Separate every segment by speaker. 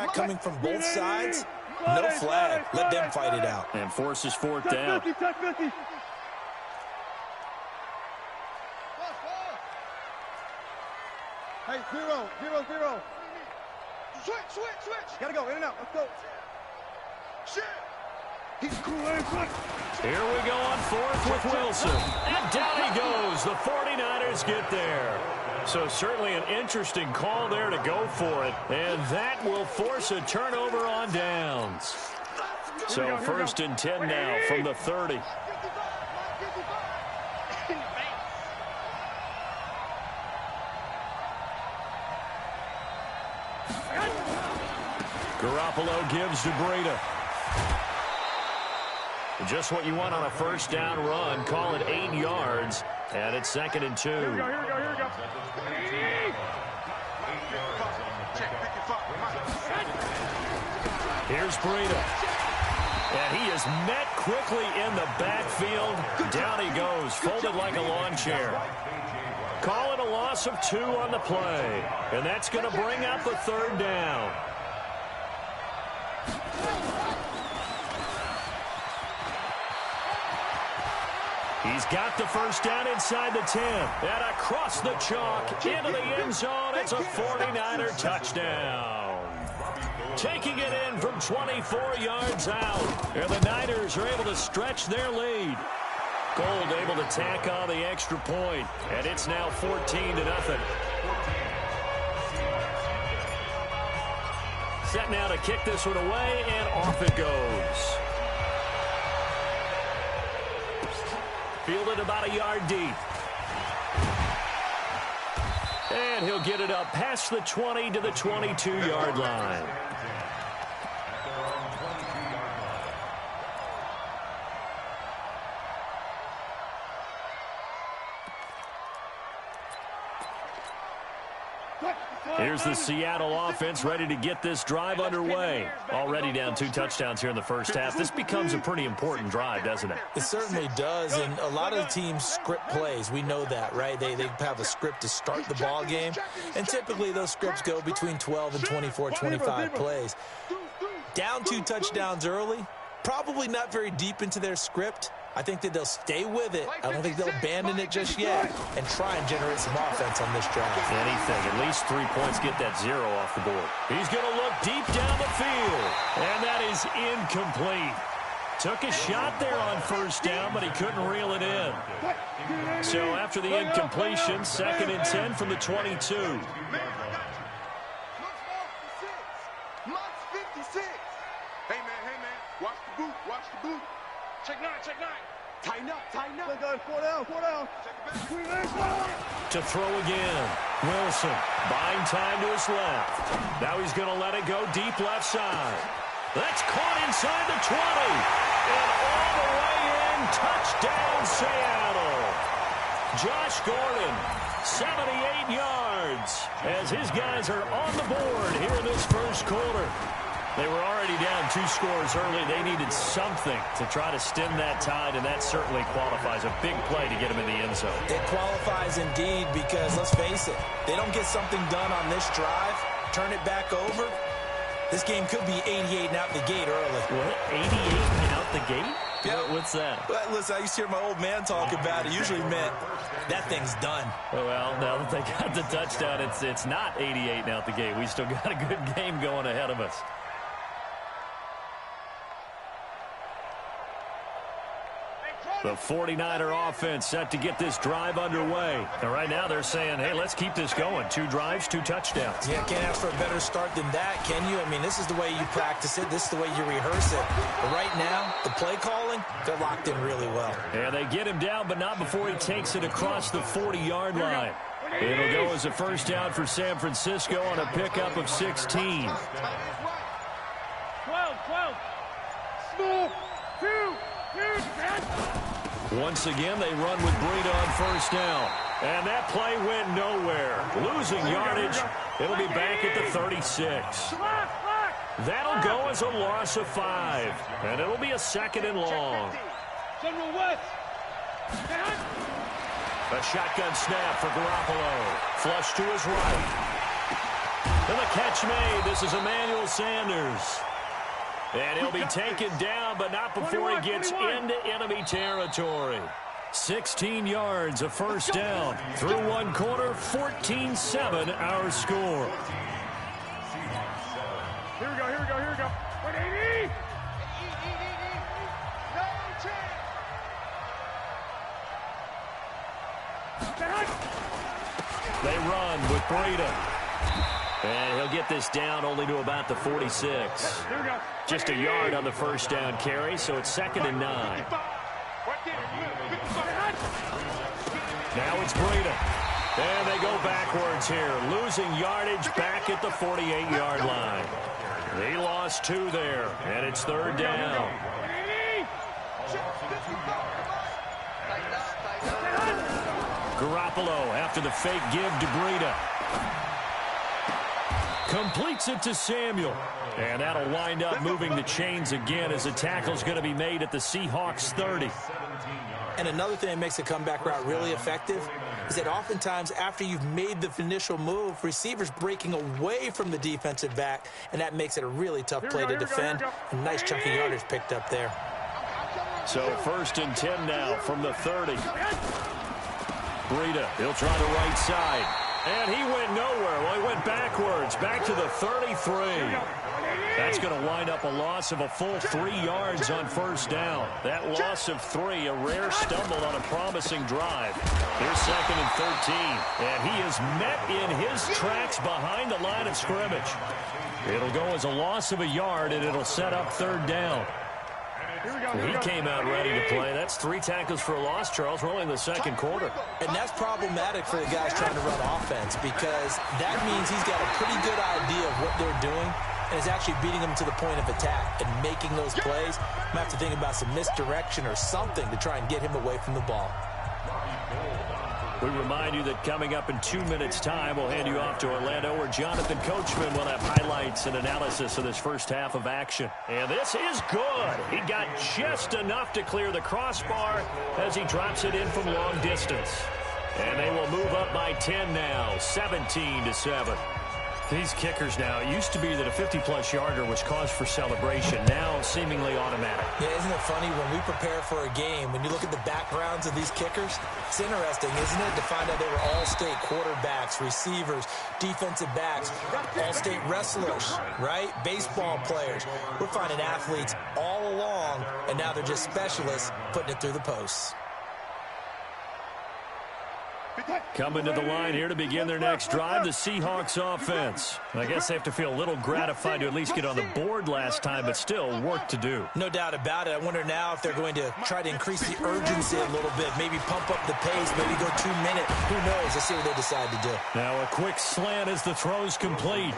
Speaker 1: contact coming from both sides, no flag. Let them fight it out.
Speaker 2: And forces fourth down.
Speaker 3: Hey, 0-0-0. Switch. Gotta go, in and out. Let's go. Shit. He's cool.
Speaker 2: Here we go on fourth with Wilson. And down he goes. The 49ers get there. So certainly an interesting call there to go for it. And that will force a turnover on downs. So first and 10 now from the 30. Garoppolo gives to Breida. Just what you want on a first down run. Call it 8 yards. And it's 2nd and 2.
Speaker 3: Here we go.
Speaker 2: Here's Breida. And he is met quickly in the backfield. Down he goes, folded like a lawn chair. Call it a loss of 2 on the play. And that's going to bring up a 3rd down. He's got the first down inside the 10. And across the chalk into the end zone. It's a 49er touchdown. Taking it in from 24 yards out. And the Niners are able to stretch their lead. Gold able to tack on the extra point. And it's now 14-0. Set now to kick this one away, and off it goes. Fielded about a yard deep. And he'll get it up past the 20 to the 22-yard line. Here's the Seattle offense ready to get this drive underway. Already down 2 touchdowns here in the first half. This becomes a pretty important drive, doesn't it?
Speaker 1: It certainly does, and a lot of teams script plays. We know that, right? They have a script to start the ball game, and typically those scripts go between 12 and 24, 25 plays. Down 2 touchdowns early, probably not very deep into their script. I think that they'll stay with it. I don't think they'll abandon it just yet and try and generate some offense on this drive.
Speaker 2: Anything. At least 3 points. Get that 0 off the board. He's going to look deep down the field. And that is incomplete. Took a shot there on first down, but he couldn't reel it in. So after the incompletion, 2nd and 10 from the 22.
Speaker 3: Hey, man. Watch the boot. Check 9. Tighten up. 4 down.
Speaker 2: To throw again. Wilson buying time to his left. Now he's going to let it go deep left side. That's caught inside the 20. And all the way in. Touchdown, Seattle. Josh Gordon, 78 yards. As his guys are on the board here in this first quarter. They were already down 2 scores early. They needed something to try to stem that tide, and that certainly qualifies. A big play to get him in the end zone.
Speaker 1: It qualifies indeed because, let's face it, they don't get something done on this drive, turn it back over, this game could be 88 and out the gate early.
Speaker 2: What? 88 and out the gate?
Speaker 1: Yeah.
Speaker 2: What's that?
Speaker 1: Well, listen, I used to hear my old man talk about it. Usually meant that thing's done.
Speaker 2: Well, now that they got the touchdown, it's not 88 and out the gate. We still got a good game going ahead of us. The 49er offense set to get this drive underway. And right now they're saying, hey, let's keep this going. 2 drives, 2 touchdowns.
Speaker 1: Yeah, can't ask for a better start than that, can you? I mean, this is the way you practice it. This is the way you rehearse it. But right now, the play calling, they're locked in really well.
Speaker 2: And they get him down, but not before he takes it across the 40-yard line. It'll go as a first down for San Francisco on a pickup of 16.
Speaker 3: 12. Smooth. 2.
Speaker 2: Once again, they run with Breida on first down. And that play went nowhere. Losing yardage. It'll be back at the 36. That'll go as a loss of 5. And it'll be a 2nd and long. A shotgun snap for Garoppolo. Flush to his right. And the catch made. This is Emmanuel Sanders. And he'll be taken down, but not before he gets into enemy territory. 16 yards, a first down. Through one quarter, 14-7 our score.
Speaker 3: Here we go. 180.
Speaker 2: They run with Breida. And he'll get this down only to about the 46. Just a yard on the first down carry, so it's 2nd and 9. Now it's Breida. And they go backwards here, losing yardage back at the 48-yard line. He lost 2 there, and it's 3rd down. Garoppolo after the fake give to Breida. Completes it to Samuel. And that'll wind up moving the chains again as the tackle's going to be made at the Seahawks 30.
Speaker 1: And another thing that makes a comeback route really effective is that oftentimes after you've made the initial move, receivers breaking away from the defensive back, and that makes it a really tough play to defend. A nice chunk of yardage picked up there.
Speaker 2: So 1st and 10 now from the 30. Breida, he'll try the right side. And he went nowhere. Well, he went backwards, back to the 33. That's going to wind up a loss of a full 3 yards on first down. That loss of 3, a rare stumble on a promising drive. Here's 2nd and 13. And he is met in his tracks behind the line of scrimmage. It'll go as a loss of a yard, and it'll set up 3rd down. He came out ready to play. That's 3 tackles for a loss, Charles. We're only in the 2nd quarter.
Speaker 1: And that's problematic for the guys trying to run offense because that means he's got a pretty good idea of what they're doing and is actually beating them to the point of attack and making those plays. Might have to think about some misdirection or something to try and get him away from the ball.
Speaker 2: We remind you that coming up in 2 minutes' time, we'll hand you off to Orlando, where Jonathan Coachman will have highlights and analysis of this first half of action. And this is good. He got just enough to clear the crossbar as he drops it in from long distance. And they will move up by 10 now, 17-7. These kickers now, it used to be that a 50-plus yarder was cause for celebration. Now, seemingly automatic.
Speaker 1: Yeah, isn't it funny when we prepare for a game, when you look at the backgrounds of these kickers, it's interesting, isn't it, to find out they were all-state quarterbacks, receivers, defensive backs, all-state wrestlers, right? Baseball players. We're finding athletes all along, and now they're just specialists putting it through the posts.
Speaker 2: Coming to the line here to begin their next drive, the Seahawks offense. I guess they have to feel a little gratified to at least get on the board last time, but still work to do.
Speaker 1: No doubt about it. I wonder now if they're going to try to increase the urgency a little bit, maybe pump up the pace, maybe go 2 minutes. Who knows? Let's see what they decide to do.
Speaker 2: Now a quick slant as the throw's complete.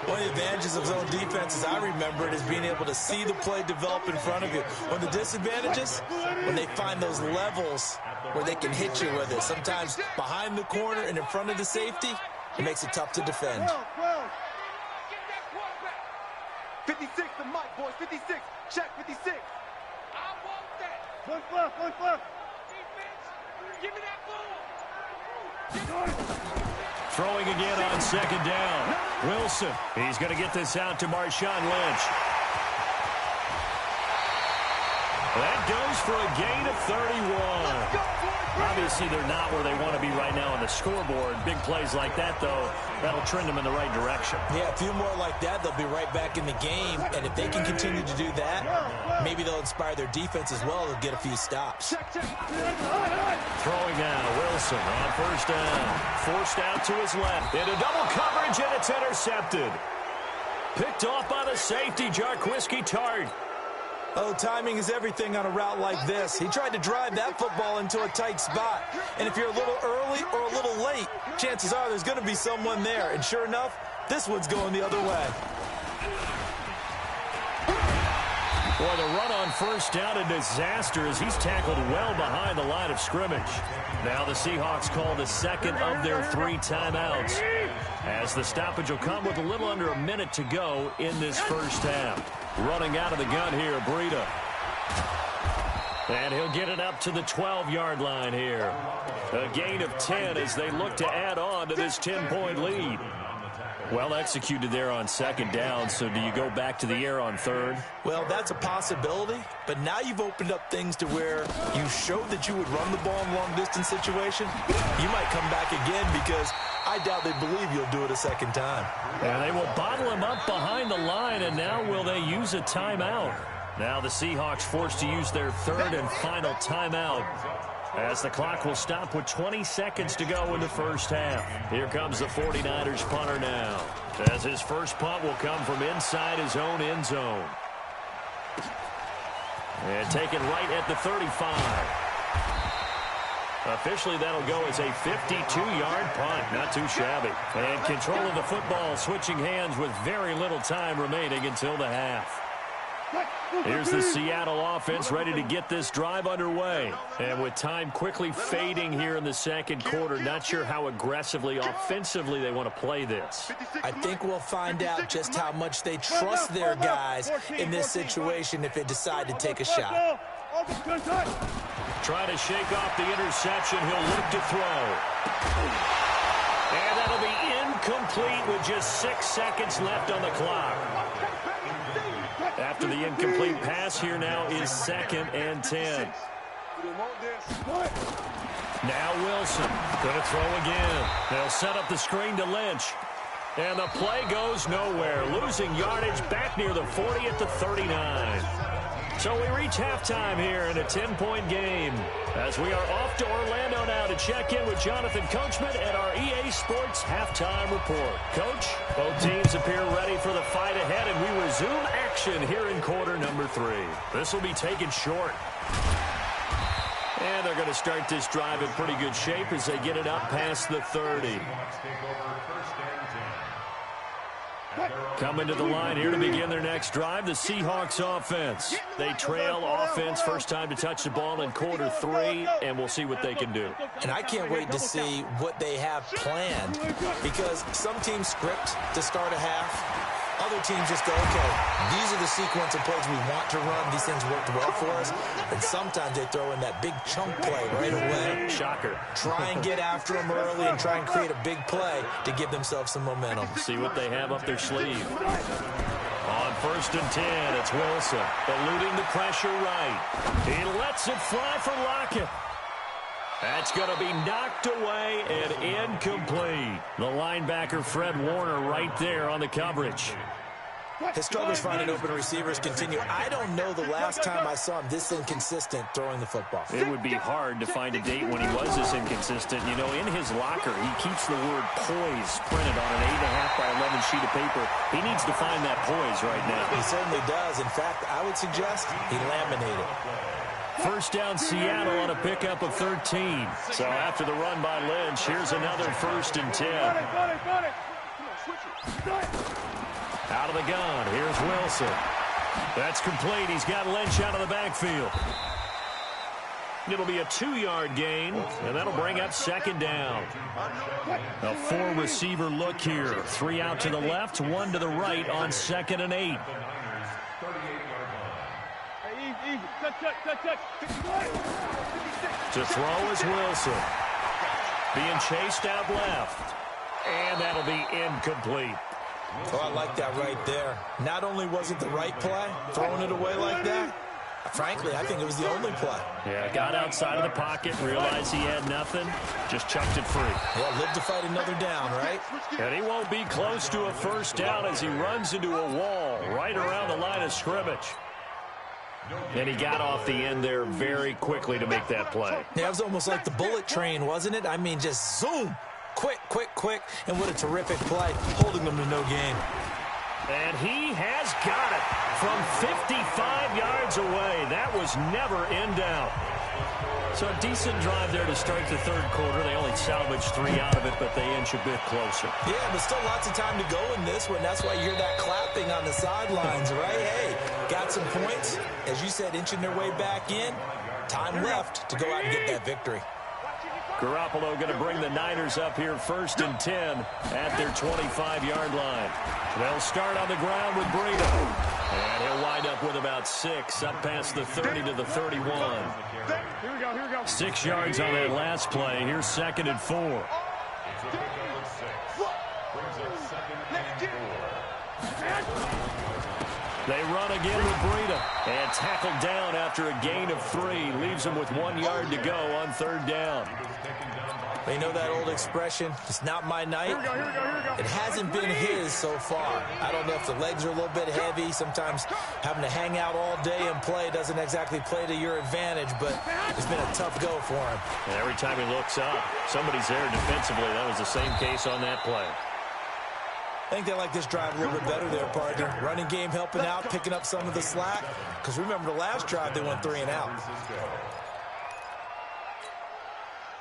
Speaker 1: One of the advantages of zone defense, as I remember it, is being able to see the play develop in front of you. One of the disadvantages, when they find those levels where they can hit you with it. Sometimes behind the corner and in front of the safety, it makes it tough to defend.
Speaker 3: 56, the mic, boys. 56. Check 56.
Speaker 4: I want that.
Speaker 3: One fluff.
Speaker 4: Defense, give me that ball.
Speaker 2: Throwing again on 2nd down. Wilson, he's going to get this out to Marshawn Lynch. That goes for a gain of 31. Obviously, they're not where they want to be right now on the scoreboard. Big plays like that, though, that'll trend them in the right direction.
Speaker 1: Yeah, a few more like that, they'll be right back in the game. And if they can continue to do that, maybe they'll inspire their defense as well to get a few stops.
Speaker 2: Throwing now, Wilson on first down. Forced out to his left. Into double coverage, and it's intercepted. Picked off by the safety, Jarquiski Tart.
Speaker 1: Oh, timing is everything on a route like this. He tried to drive that football into a tight spot. And if you're a little early or a little late, chances are there's going to be someone there. And sure enough, this one's going the other way.
Speaker 2: Boy, the run on first down, a disaster as he's tackled well behind the line of scrimmage. Now the Seahawks call the second of their 3 timeouts, as the stoppage will come with a little under a minute to go in this first half. Running out of the gun here, Breida. And he'll get it up to the 12-yard line here. A gain of 10 as they look to add on to this 10-point lead. Well executed there on second down, so do you go back to the air on third?
Speaker 1: Well, that's a possibility, but now you've opened up things to where you showed that you would run the ball in long-distance situation. You might come back again because I doubt they believe you'll do it a second time.
Speaker 2: And they will bottle him up behind the line, and now will they use a timeout? Now the Seahawks forced to use their third and final timeout, as the clock will stop with 20 seconds to go in the first half. Here comes the 49ers punter now, as his first punt will come from inside his own end zone. And taken right at the 35. Officially, that'll go as a 52-yard punt. Not too shabby. And control of the football switching hands with very little time remaining until the half. Here's the Seattle offense ready to get this drive underway. And with time quickly fading here in the second quarter, not sure how aggressively, offensively they want to play this.
Speaker 1: I think we'll find out just how much they trust their guys in this situation if they decide to take a shot.
Speaker 2: Trying to shake off the interception. He'll look to throw. And that'll be incomplete with just 6 seconds left on the clock. After the incomplete pass, here now is 2nd and 10. Now Wilson going to throw again. They'll set up the screen to Lynch. And the play goes nowhere. Losing yardage back near the 40 at the 39. So we reach halftime here in a 10-point game, as we are off to Orlando now to check in with Jonathan Coachman at our EA Sports Halftime Report. Coach, both teams appear ready for the fight ahead, and we resume action here in quarter number 3. This will be taken short. And they're going to start this drive in pretty good shape as they get it up past the 30. Coming to the line here to begin their next drive, the Seahawks offense. They trail offense, first time to touch the ball in quarter 3, and we'll see what they can do.
Speaker 1: And I can't wait to see what they have planned, because some teams script to start a half. Other teams just go, okay, these are the sequence of plays we want to run. These things worked well for us. And sometimes they throw in that big chunk play right away.
Speaker 2: Shocker.
Speaker 1: Try and get after them early and try and create a big play to give themselves some momentum.
Speaker 2: See what they have up their sleeve. On 1st and 10, it's Wilson, eluding the pressure right. He lets it fly for Lockett. That's going to be knocked away and incomplete. The linebacker, Fred Warner, right there on the coverage.
Speaker 1: His struggles finding open receivers continue. I don't know the last time I saw him this inconsistent throwing the football.
Speaker 2: It would be hard to find a date when he was this inconsistent. You know, in his locker, he keeps the word poise printed on an 8.5 by 11 sheet of paper. He needs to find that poise right now.
Speaker 1: He certainly does. In fact, I would suggest he laminated.
Speaker 2: First down Seattle on a pickup of 13. So after the run by Lynch, here's another 1st and 10. Out of the gun, here's Wilson. That's complete. He's got Lynch out of the backfield. It'll be a 2-yard gain, and that'll bring up 2nd down. A 4-receiver look here. 3 out to the left, 1 to the right on 2nd and 8. To throw is Wilson. Being chased out left. And that'll be incomplete.
Speaker 1: Oh, I like that right there. Not only was it the right play, throwing it away like that, frankly, I think it was the only play.
Speaker 2: Yeah, got outside of the pocket, realized he had nothing, just chucked it free.
Speaker 1: Yeah, live to fight another down, right?
Speaker 2: And he won't be close to a 1st down as he runs into a wall right around the line of scrimmage. And he got off the end there very quickly to make that play.
Speaker 1: Yeah, it was almost like the bullet train, wasn't it? I mean, just zoom. Quick, quick, quick. And what a terrific play, holding them to no gain.
Speaker 2: And he has got it from 55 yards away. That was never in doubt. So a decent drive there to start the 3rd quarter. They only salvaged 3 out of it, but they inch a bit closer.
Speaker 1: Yeah, but still lots of time to go in this one. That's why you hear that clapping on the sidelines, right? Hey, got some points. As you said, inching their way back in. Time left to go out and get that victory.
Speaker 2: Garoppolo going to bring the Niners up here 1st and 10 at their 25-yard line. They'll start on the ground with Breida. And he'll wind up with about 6 up past the 30 to the 31. 6 yards on that last play. Here's 2nd and 4. They run again with Breida. And tackled down after a gain of 3. Leaves him with 1 yard to go on 3rd down.
Speaker 1: They know that old expression, it's not my night. It hasn't been his so far. I don't know if the legs are a little bit heavy. Sometimes having to hang out all day and play doesn't exactly play to your advantage, but it's been a tough go for him.
Speaker 2: And every time he looks up, somebody's there defensively. That was the same case on that play.
Speaker 1: I think they like this drive a little bit better there, partner. Running game helping out, picking up some of the slack. Because remember the last drive, they went 3 and out.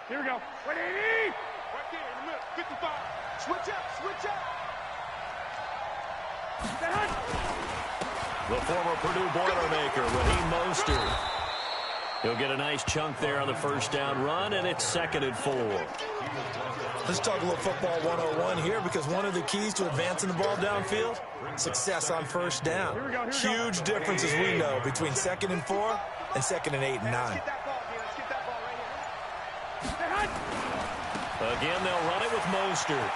Speaker 4: Here we go. 180. Right there in the middle. 55. Switch up. Switch up.
Speaker 2: The former Purdue Boilermaker, Raheem Mostert. He'll get a nice chunk there on the 1st down run, and it's 2nd and 4.
Speaker 1: Let's talk a little football 101 here, because one of the keys to advancing the ball downfield, success on 1st down. Huge difference, as we know, between 2nd and 4 and 2nd and 8 and 9.
Speaker 2: Again, they'll run it with Mostert.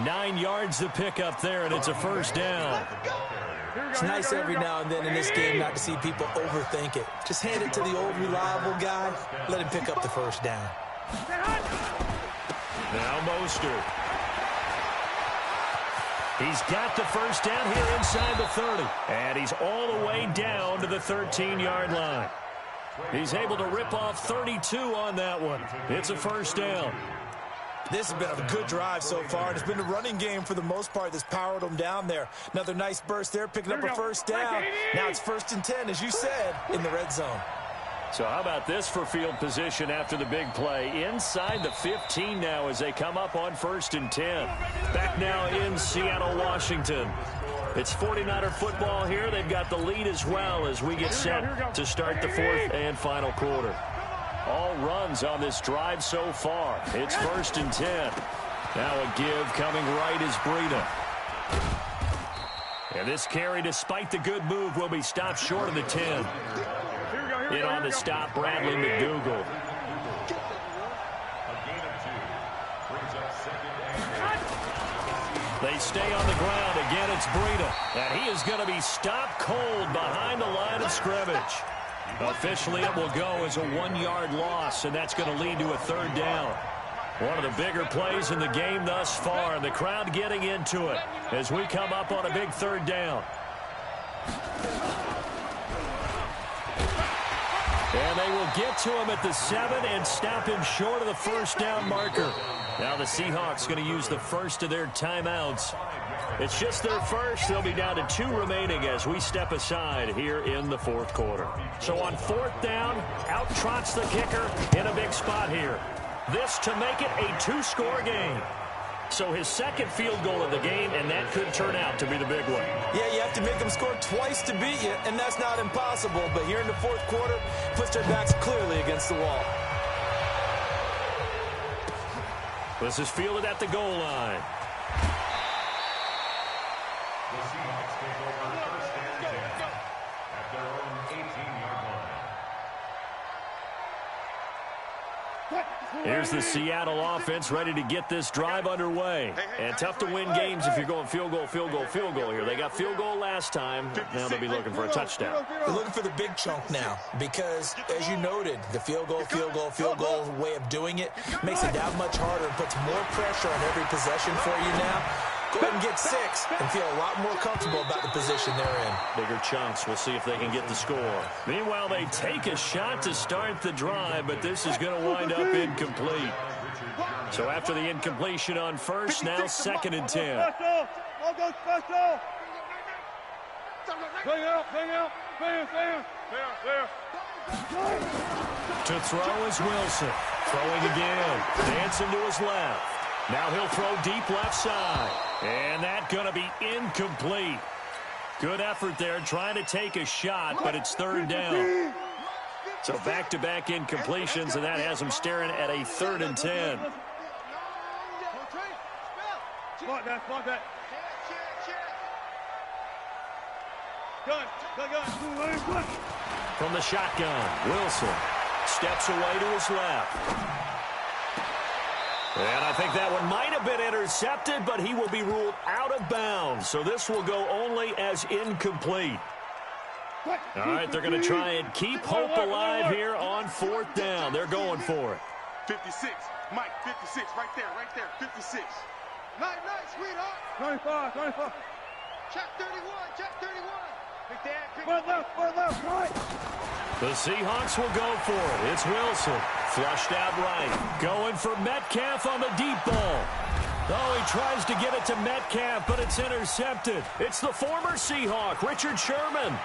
Speaker 2: 9 yards to pick up there, and it's a 1st down.
Speaker 1: It's nice every now and then in this game not to see people overthink it. Just hand it to the old reliable guy. Let him pick up the 1st down.
Speaker 2: Now Mostert. He's got the 1st down here inside the 30. And he's all the way down to the 13-yard line. He's able to rip off 32 on that one. It's a 1st down.
Speaker 1: This has been a good drive so far, and it's been the running game for the most part that's powered them down there. Another nice burst there, picking up a 1st down. Now it's 1st and 10, as you said, in the red zone.
Speaker 2: So how about this for field position after the big play? Inside the 15 now as they come up on 1st and 10. Back now in Seattle, Washington. It's 49er football here. They've got the lead as well as we get set to start the 4th and final quarter. All runs on this drive so far. It's 1st and 10. Now a give coming right is Breida. And this carry, despite the good move, will be stopped short of the 10. In on the stop, Bradley McDougal. They stay on the ground. Again, it's Breida. And he is going to be stopped cold behind the line of scrimmage. Officially, it will go as a 1-yard loss, and that's going to lead to a 3rd down. One of the bigger plays in the game thus far, and the crowd getting into it as we come up on a big 3rd down. And they will get to him at the 7 and stop him short of the 1st down marker. Now the Seahawks going to use the first of their timeouts. It's just their first. They'll be down to 2 remaining as we step aside here in the 4th quarter. So on 4th down, out trots the kicker in a big spot here. This to make it a 2-score game. So his 2nd field goal of the game, and that could turn out to be the big one.
Speaker 1: Yeah, you have to make them score twice to beat you, and that's not impossible. But here in the 4th quarter, puts their backs clearly against the wall.
Speaker 2: This is fielded at the goal line.
Speaker 5: The Seahawks take over 1st and 10 at their own 18-yard line.
Speaker 2: Here's the Seattle offense ready to get this drive underway. And tough to win games if you're going field goal, field goal, field goal here. They got field goal last time. Now they'll be looking for a touchdown.
Speaker 1: They're looking for the big chunk now because, as you noted, the field goal way of doing it makes it that much harder and puts more pressure on every possession for you now. Go ahead and get 6 and feel a lot more comfortable about the position they're in.
Speaker 2: Bigger chunks. We'll see if they can get the score. Meanwhile, they take a shot to start the drive, but this is going to wind up incomplete. So after the incompletion on 1st, now 2nd and 10.
Speaker 4: I'll go special. Bring out. There.
Speaker 2: To throw is Wilson. Throwing again. Dancing to his left. Now he'll throw deep left side. And that's going to be incomplete. Good effort there trying to take a shot, but it's 3rd down. So back-to-back incompletions, and that has them staring at a 3rd and 10.
Speaker 4: Spot that. Gun.
Speaker 2: From the shotgun, Wilson steps away to his left. And I think that one might have been intercepted, but he will be ruled out of bounds. So this will go only as incomplete. All right, they're going to try and keep hope alive here on 4th down. They're going for it.
Speaker 4: 56, Mike, 56, right there, 56.
Speaker 3: Nice, sweetheart.
Speaker 4: 25.
Speaker 3: Check 31, check 31.
Speaker 4: Big Dad, one left, right.
Speaker 2: The Seahawks will go for it. It's Wilson. Flushed out right. Going for Metcalf on the deep ball. Oh, he tries to get it to Metcalf, but it's intercepted. It's the former Seahawk, Richard Sherman.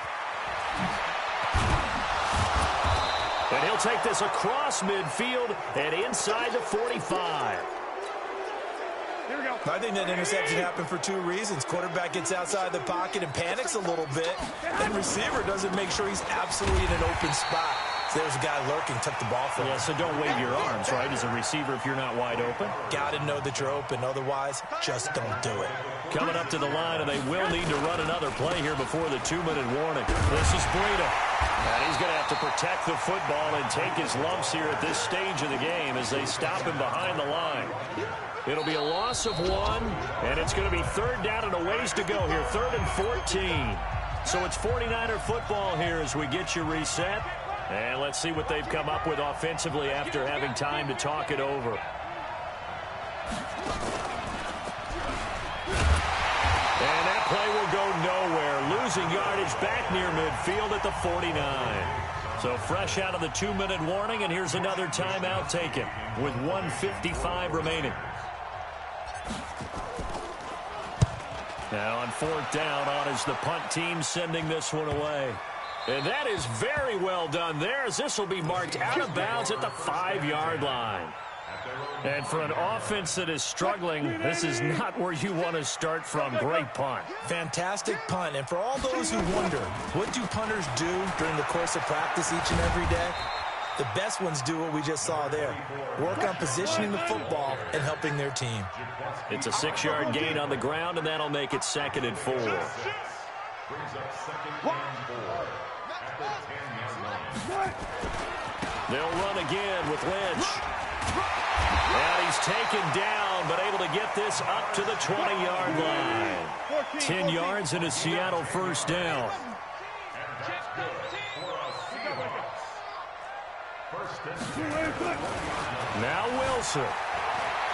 Speaker 2: And he'll take this across midfield and inside the 45.
Speaker 4: Here we go.
Speaker 1: I think that interception happened for 2 reasons. Quarterback gets outside the pocket and panics a little bit, and receiver doesn't make sure he's absolutely in an open spot. So there's a guy lurking, took the ball from him.
Speaker 2: Yeah, so don't wave your arms, right, as a receiver if you're not wide open.
Speaker 1: Got to know that you're open. Otherwise, just don't do it.
Speaker 2: Coming up to the line, and they will need to run another play here before the 2-minute warning. This is Breida. And he's going to have to protect the football and take his lumps here at this stage of the game as they stop him behind the line. It'll be a loss of 1, and it's going to be 3rd down and a ways to go here, 3rd and 14. So it's 49er football here as we get you reset. And let's see what they've come up with offensively after having time to talk it over. And that play will go nowhere, losing yardage back near midfield at the 49. So fresh out of the 2-minute warning, and here's another timeout taken with 1:55 remaining. Now on 4th down, on is the punt team sending this one away. And that is very well done there, as this will be marked out of bounds at the 5-yard line. And for an offense that is struggling, this is not where you want to start from. Great punt.
Speaker 1: Fantastic punt. And for all those who wonder, what do punters do during the course of practice each and every day? The best ones do what we just saw there. Work on positioning the football and helping their team.
Speaker 2: It's a 6-yard gain on the ground, and that'll make it 2nd and 4.
Speaker 5: Brings up 2nd and 4 at the 10-yard line.
Speaker 2: They'll run again with Lynch. And he's taken down, but able to get this up to the 20-yard line. 10 yards and a Seattle 1st down. Now Wilson.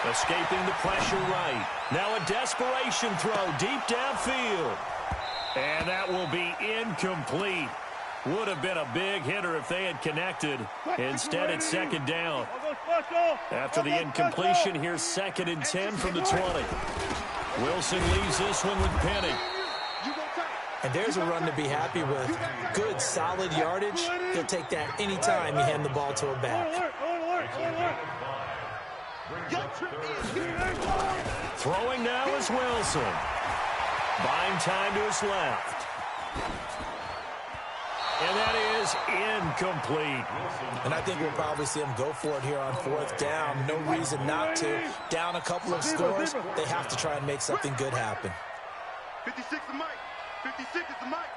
Speaker 2: Escaping the pressure right. Now a desperation throw deep downfield. And that will be incomplete. Would have been a big hitter if they had connected. Instead, it's 2nd down. After the incompletion, here's 2nd and 10 from the 20. Wilson leaves this one with Penny.
Speaker 1: And there's a run to be happy with. Good, solid yardage. He'll take that anytime you hand the ball to a back.
Speaker 2: Throwing now is Wilson. Buying time to his left. And that is incomplete.
Speaker 1: And I think we'll probably see him go for it here on 4th down. No reason not to. Down a couple of scores, they have to try and make something good happen.
Speaker 4: 56 is Mike. 56 is the Mike.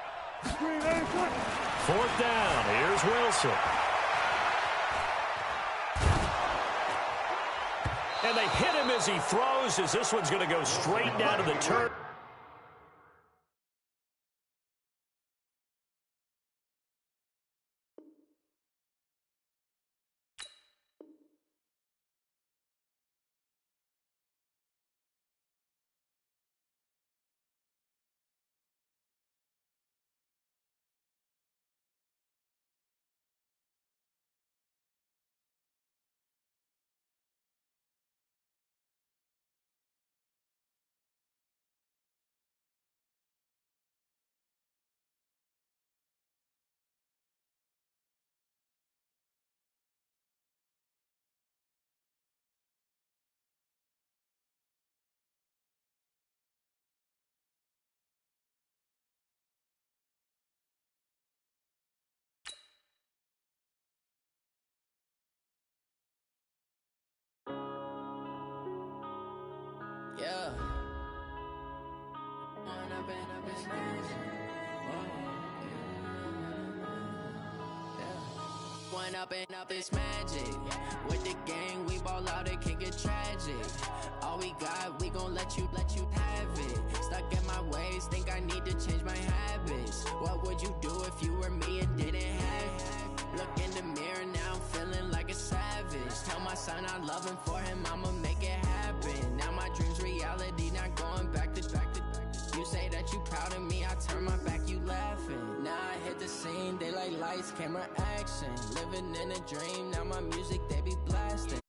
Speaker 2: 4th down. Here's Wilson. And they hit him as he throws, as this one's going to go straight down to the turn.
Speaker 6: Yeah. one up and up, it's magic. With the gang, we ball out, it can get tragic. All we got, we gon' let you have it. Stuck in my ways, think I need to change my habits. What would you do if you were me and didn't have it? Look in the mirror, now I'm feeling like a savage. Tell my son I love him, for him I'ma make it happen. Now my dream's reality, not going back to. You say that you proud of me, I turn my back, you laughing. Now I hit the scene, they like lights, camera, action. Living in a dream, now my music, they be blasting.